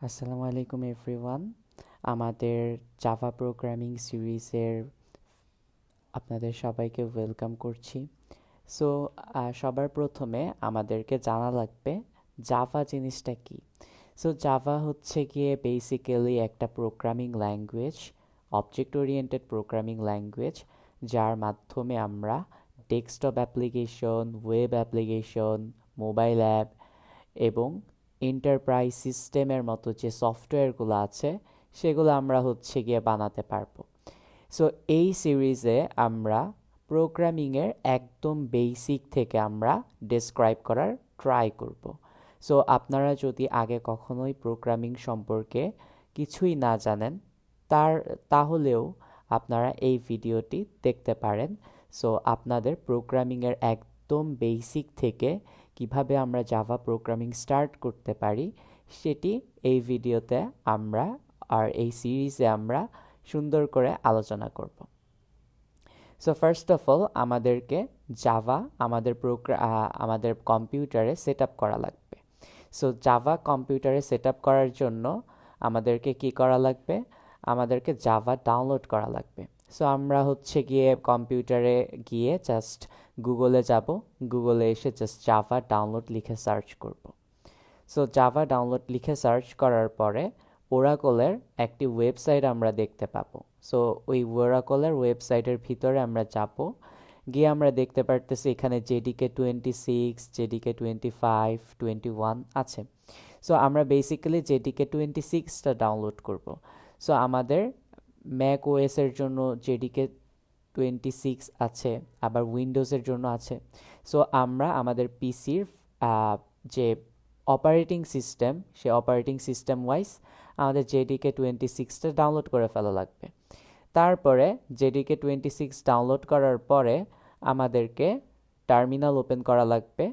আসসালামু আলাইকুম এভরিওয়ান। আমাদের জাভা প্রোগ্রামিং সিরিজের আপনাদের সবাইকে ওয়েলকাম করছি। সো সবার প্রথমে আমাদেরকে জানা লাগবে জাভা জিনিসটা কি। সো জাভা হচ্ছে গিয়ে বেসিক্যালি একটা programming language, object oriented programming language, যার মাধ্যমে আমরা desktop application, web application, mobile app এবং এন্টারপ্রাইজ সিস্টেমের মতো যে সফটওয়্যারগুলো আছে সেগুলো আমরা হচ্ছে গিয়ে বানাতে পারবো। সো এই সিরিজে আমরা প্রোগ্রামিংয়ের একদম বেসিক থেকে আমরা ডেসক্রাইব করার ট্রাই করব। সো আপনারা যদি আগে কখনোই প্রোগ্রামিং সম্পর্কে কিছুই না জানেন তাহলেও আপনারা এই ভিডিওটি দেখতে পারেন। সো আপনাদের প্রোগ্রামিংয়ের একদম বেসিক থেকে কিভাবে আমরা জাভা প্রোগ্রামিং স্টার্ট করতে পারি সেটি এই ভিডিওতে আমরা এই সিরিজে আমরা সুন্দর করে আলোচনা করব। সো ফার্স্ট অফ অল আমাদেরকে জাভা আমাদের কম্পিউটারে সেট আপ করা লাগবে। সো জাভা কম্পিউটারে সেট আপ করার জন্য আমাদেরকে কি করা লাগবে? আমাদেরকে জাভা ডাউনলোড করা লাগবে। সো আমরা হচ্ছে গিয়ে কম্পিউটারে গিয়ে জাস্ট গুগলে যাব, গুগলে এসে জাস্ট জাভা ডাউনলোড লিখে সার্চ করব। সো জাভা ডাউনলোড লিখে সার্চ করার পরে ওরাকলের একটি ওয়েবসাইট আমরা দেখতে পাবো। সো ওই ওরাকলের ওয়েবসাইটের ভিতরে আমরা যাব, গিয়ে আমরা দেখতে পারতেছি এখানে JDK26, JDK25, 21 আছে। সো আমরা বেসিক্যালি JDK26টা ডাউনলোড করব। সো আমাদের ম্যাক ওএসের জন্য JDK26 আছে, আবার উইন্ডোজের জন্য আছে। সো আমরা আমাদের পিসির যে অপারেটিং সিস্টেম, সে অপারেটিং সিস্টেম ওয়াইজ আমাদের JDK26টা ডাউনলোড করে ফেলা লাগবে। তারপরে JDK26 ডাউনলোড করার পরে আমাদেরকে টার্মিনাল ওপেন করা লাগবে,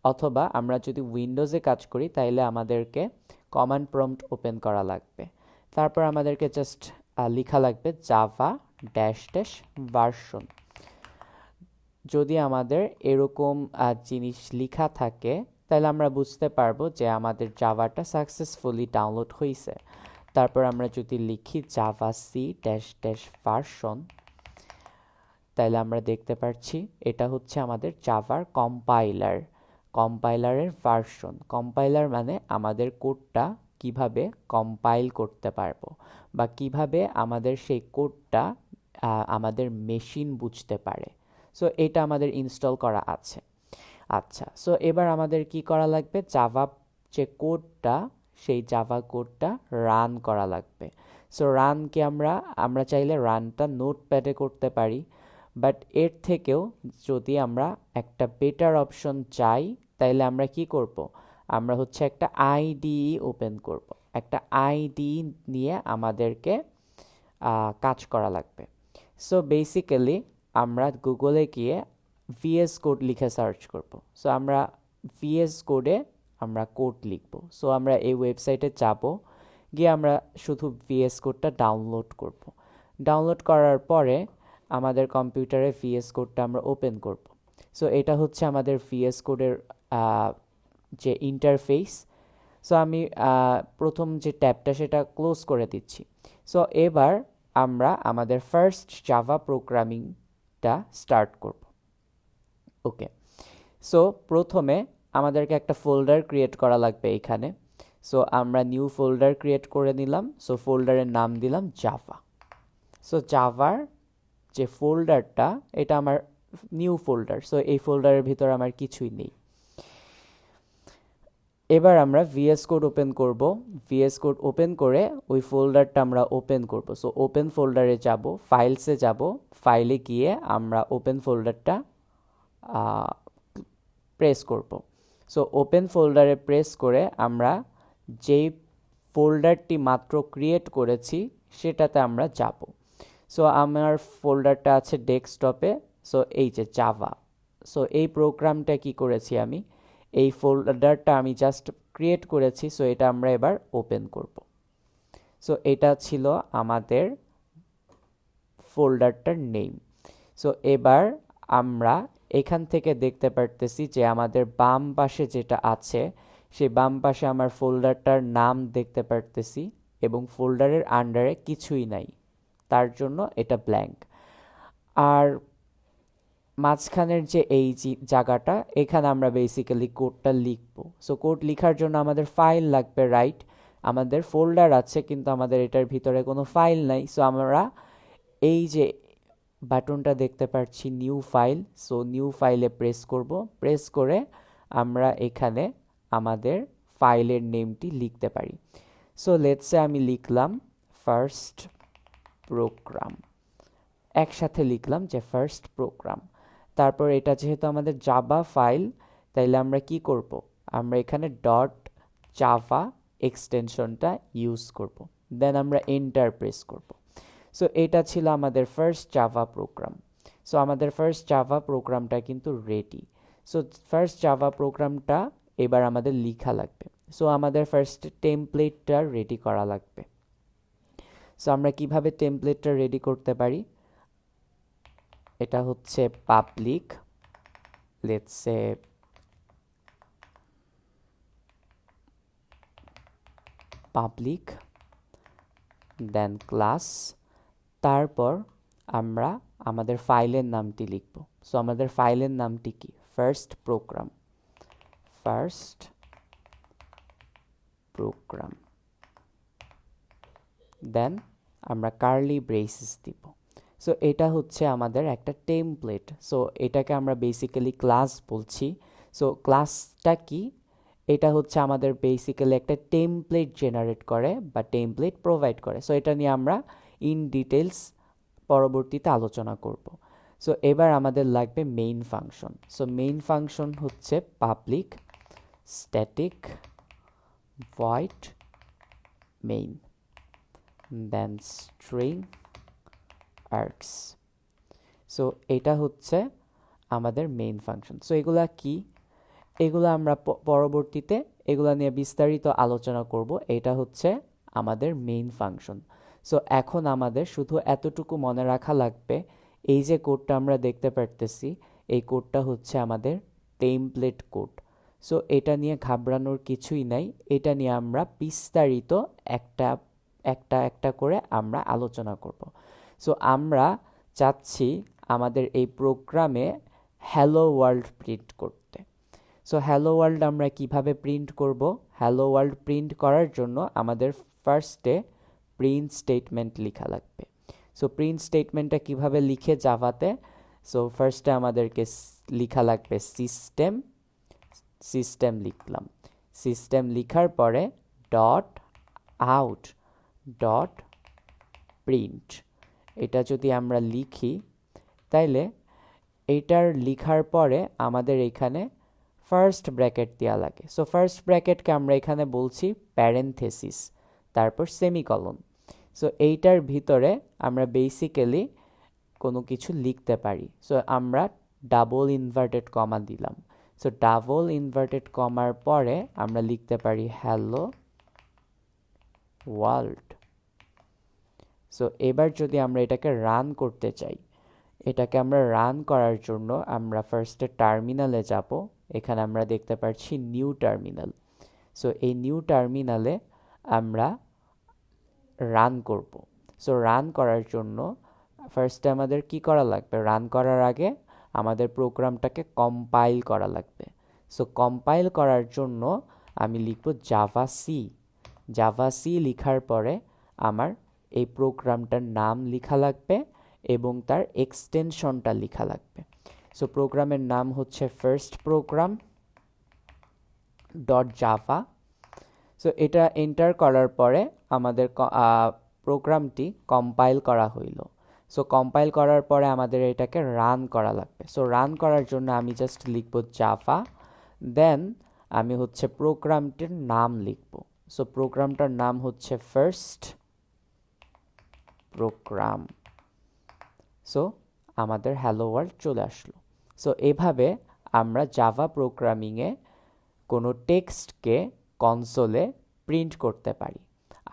অথবা আমরা যদি উইন্ডোজে কাজ করি তাইলে আমাদেরকে কমান্ড প্রম্পট ওপেন করা লাগবে। তারপর আমাদেরকে জাস্ট লেখা লাগবে জাভা ড্যাশ ড্যাশ ভার্সন। যদি আমাদের এরকম জিনিস লেখা থাকে তাহলে আমরা বুঝতে পারবো যে আমাদের জাভাটা সাকসেসফুলি ডাউনলোড হয়েছে। তারপর আমরা যদি লিখি javac dash dash version, তাহলে আমরা দেখতে পাচ্ছি এটা হচ্ছে আমাদের জাভার কম্পাইলারের ভার্সন। কম্পাইলার মানে আমাদের কোডটা কিভাবে কম্পাইল করতে পারবো, বা কিভাবে আমাদের সেই কোডটা আমাদের মেশিন বুঝতে পারে। সো এটা আমাদের ইনস্টল করা আছে। আচ্ছা, সো এবার আমাদের কি করা লাগবে? জাভা যে কোডটা, সেই জাভা কোডটা রান করা লাগবে। সো রানকে আমরা চাইলে রানটা নোটপ্যাডে করতে পারি, বাট এর থেকেও যদি আমরা একটা বেটার অপশন চাই তাইলে আমরা কি করব? আমরা হচ্ছে একটা আইডিই ওপেন করব। একটা আইডিই নিয়ে আমাদেরকে কাজ করা লাগবে। সো বেসিক্যালি আমরা গুগলে গিয়ে VS কোড লিখে সার্চ করব। সো আমরা VS কোডে আমরা কোড লিখব। সো আমরা এই ওয়েবসাইটে যাব, গিয়ে আমরা শুধু VS কোডটা ডাউনলোড করব। ডাউনলোড করার পরে আমাদের কম্পিউটারে VS কোডটা আমরা ওপেন করব। সো এটা হচ্ছে আমাদের VS কোডের যে ইন্টারফেস। সো আমি প্রথম যে ট্যাবটা সেটা ক্লোজ করে দিচ্ছি। সো এবার আমরা আমাদের ফার্স্ট জাভা প্রোগ্রামিংটা স্টার্ট করব। ওকে, সো প্রথমে আমাদেরকে একটা ফোল্ডার ক্রিয়েট করা লাগবে এখানে। সো আমরা নিউ ফোল্ডার ক্রিয়েট করে নিলাম। সো ফোল্ডারের নাম দিলাম জাভা। সো জাভার যে ফোল্ডারটা, এটা আমার নিউ ফোল্ডার। সো এই ফোল্ডারের ভিতরে আমার কিছুই নেই। এবার আমরা VS কোড ওপেন করব। VS কোড ওপেন করে ওই ফোল্ডারটা আমরা ওপেন করব। সো ওপেন ফোল্ডারে যাব, ফাইলসে যাব, ফাইলে গিয়ে আমরা ওপেন ফোল্ডারটা প্রেস করব। সো ওপেন ফোল্ডারে প্রেস করে আমরা যেই ফোল্ডারটি মাত্র ক্রিয়েট করেছি সেটাতে আমরা যাব। সো আমার ফোল্ডারটা আছে ডেস্কটপে। সো এই যে জাভা, সো এই প্রোগ্রামটা কি করেছি আমি, এই ফোল্ডারটা আমি জাস্ট ক্রিয়েট করেছি। সো এটা আমরা এবার ওপেন করব। সো এটা ছিল আমাদের ফোল্ডারটার নেম। সো এবার আমরা এখান থেকে দেখতে পারতেছি যে আমাদের বাম পাশে যেটা আছে সেই বাম পাশে আমার ফোল্ডারটার নাম দেখতে পারতেছি এবং ফোল্ডারের আন্ডারে কিছুই নাই, তার জন্য এটা ব্ল্যাঙ্ক। আর মাঝখানের যে এই জায়গাটা, এখানে আমরা বেসিক্যালি কোডটা লিখবো। সো কোড লেখার জন্য আমাদের ফাইল লাগবে, রাইট? আমাদের ফোল্ডার আছে কিন্তু আমাদের এটার ভিতরে কোনো ফাইল নাই। সো আমরা এই যে বাটনটা দেখতে পাচ্ছি নিউ ফাইল, সো নিউ ফাইলে প্রেস করব। প্রেস করে আমরা এখানে আমাদের ফাইলের নেমটি লিখতে পারি। সো লেটস সে আমি লিখলাম ফার্স্ট প্রোগ্রাম, একসাথে লিখলাম যে ফার্স্ট প্রোগ্রাম। তারপর এটা যেহেতু আমাদের জাভা ফাইল, তাইলে আমরা কি করব, আমরা এখানে ডট জাভা এক্সটেনশনটা ইউজ করব, দেন আমরা এন্টার প্রেস করব। সো এটা ছিল আমাদের ফার্স্ট জাভা প্রোগ্রাম। সো আমাদের ফার্স্ট জাভা প্রোগ্রামটা কিন্তু রেডি। সো ফার্স্ট জাভা প্রোগ্রামটা এবার আমাদের লেখা লাগবে। সো আমাদের ফার্স্ট টেমপ্লেটটা রেডি করা লাগবে। সো আমরা কিভাবে টেমপ্লেটটা রেডি করতে পারি, এটা হচ্ছে public, let's say public, then class, তারপর আমরা আমাদের ফাইলের নামটি লিখব। সো আমাদের ফাইলের নামটি কি, ফার্স্ট প্রোগ্রাম, ফার্স্ট প্রোগ্রাম, দেন আমরা কার্লি ব্রেসেস দিব। সো এটা হচ্ছে আমাদের একটা টেমপ্লেট। সো এটাকে আমরা বেসিক্যালি ক্লাস বলছি। সো ক্লাসটা কি, এটা হচ্ছে আমাদের বেসিক্যালি একটা টেমপ্লেট জেনারেট করে বা টেমপ্লেট প্রোভাইড করে। সো এটা নিয়ে আমরা ইন ডিটেলস পরবর্তীতে আলোচনা করব। সো এবার আমাদের লাগবে main function. So main function হচ্ছে পাবলিক স্ট্যাটিক ভয়েড মেইন, দেন স্ট্রিং আর্কস। সো এটা হচ্ছে আমাদের মেইন ফাংশন। সো এগুলা কি, এগুলো আমরা পরবর্তীতে এগুলা নিয়ে বিস্তারিত আলোচনা করব। এটা হচ্ছে আমাদের মেইন ফাংশন। সো এখন আমাদের শুধু এতটুকু মনে রাখা লাগবে, এই যে কোডটা আমরা দেখতে পারতেছি, এই কোডটা হচ্ছে আমাদের টেমপ্লেট কোড। সো এটা নিয়ে ঘাবড়ানোর কিছুই নাই, এটা নিয়ে আমরা বিস্তারিত একটা একটা একটা করে আমরা আলোচনা করব। সো আমরা চাচ্ছি আমাদের এই প্রোগ্রামে হ্যালো ওয়ার্ল্ড প্রিন্ট করতে। সো হ্যালো ওয়ার্ল্ড আমরা কিভাবে প্রিন্ট করব, হ্যালো ওয়ার্ল্ড প্রিন্ট করার জন্য আমাদের ফার্স্টে প্রিন্ট স্টেটমেন্ট লেখা লাগবে। সো প্রিন্ট স্টেটমেন্টটা কিভাবে লিখে জাভাতে, সো ফার্স্টে আমাদেরকে লেখা লাগবে সিস্টেম, সিস্টেম লিখলাম। সিস্টেম লেখার পরে ডট আউট ডট প্রিন্ট, এটা যদি আমরা লিখি তাইলে এইটার লেখার পরে আমাদের এখানে ফার্স্ট ব্র্যাকেট দেওয়া লাগে। সো ফার্স্ট ব্র্যাকেটকে আমরা এখানে বলছি প্যারেনথেসিস, তারপর সেমিকলন। সো এইটার ভিতরে আমরা বেসিক্যালি কোনো কিছু লিখতে পারি। সো আমরা ডাবল ইনভার্টেড কমা দিলাম। সো ডাবল ইনভার্টেড কমার পরে আমরা লিখতে পারি হ্যালো ওয়ার্ল্ড। সো এবার যদি আমরা এটাকে রান করতে চাই, এটাকে আমরা রান করার জন্য আমরা ফার্স্টে টার্মিনালে যাব। এখানে আমরা দেখতে পাচ্ছি নিউ টার্মিনাল। সো এই নিউ টার্মিনালে আমরা রান করব। সো রান করার জন্য ফার্স্টে আমাদের কি করা লাগবে, রান করার আগে আমাদের প্রোগ্রামটাকে কম্পাইল করা লাগবে। সো কম্পাইল করার জন্য আমি লিখব জাভা সি। জাভা সি লেখার পরে আমার এই প্রোগ্রামটার নাম লেখা লাগবে এবং তার এক্সটেনশনটা লেখা লাগবে। সো প্রোগ্রামের নাম হচ্ছে first programme dot Java. So এটা এন্টার করার পরে আমাদের প্রোগ্রামটি কম্পাইল করা হইল। সো কম্পাইল করার পরে আমাদের এটাকে রান করা লাগবে। সো রান করার জন্য আমি জাস্ট লিখব জাভা, দেন আমি হচ্ছে প্রোগ্রামটির নাম লিখব। সো প্রোগ্রামটার নাম হচ্ছে ফার্স্ট প্রোগ্রাম। সো আমাদের হ্যালো ওয়ার্ল্ড চলে আসলো। সো এভাবে আমরা জাভা প্রোগ্রামিংয়ে কোনো টেক্সটকে কনসোলে প্রিন্ট করতে পারি।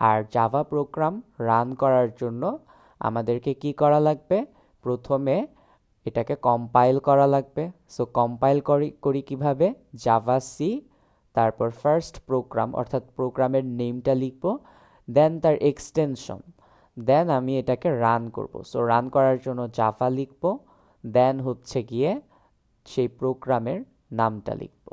আর জাভা প্রোগ্রাম রান করার জন্য আমাদেরকে কি করা লাগবে, প্রথমে এটাকে কম্পাইল করা লাগবে। সো কম্পাইল করি কিভাবে, জাভা সি তারপর ফার্স্ট প্রোগ্রাম অর্থাৎ প্রোগ্রামের নেমটা লিখব, দেন তার এক্সটেনশন, দেন আমি এটাকে রান করব। সো রান করার জন্য জাভা লিখব, দেন হচ্ছে গিয়ে সেই প্রোগ্রামের নামটা লিখব।